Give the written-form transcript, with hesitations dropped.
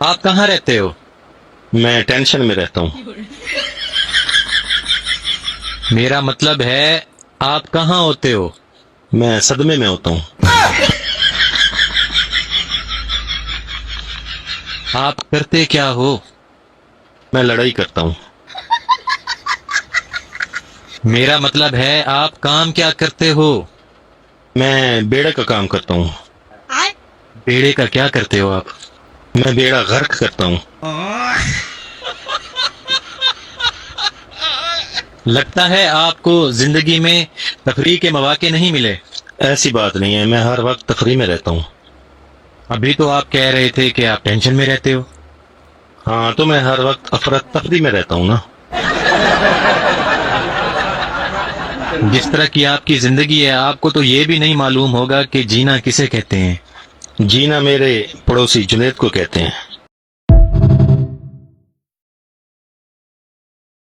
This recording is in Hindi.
आप कहाँ रहते हो? मैं टेंशन में रहता हूँ। मेरा मतलब है आप कहाँ होते हो? मैं सदमे में होता हूँ। आप करते क्या हो? मैं लड़ाई करता हूँ। मेरा मतलब है आप काम क्या करते हो? मैं बेड़े का काम करता हूँ। बेड़े का क्या करते हो आप? मैं बेड़ा गर्क करता हूँ। लगता है आपको जिंदगी में तफरीह के मौके नहीं मिले। ऐसी बात नहीं है, मैं हर वक्त तफरी में रहता हूँ। अभी तो आप कह रहे थे कि आप टेंशन में रहते हो। हाँ, तो मैं हर वक्त अफरत तफरी में रहता हूँ ना। जिस तरह की आपकी जिंदगी है आपको तो ये भी नहीं मालूम होगा कि जीना किसे कहते हैं। जीना मेरे पड़ोसी जुनेद को कहते हैं।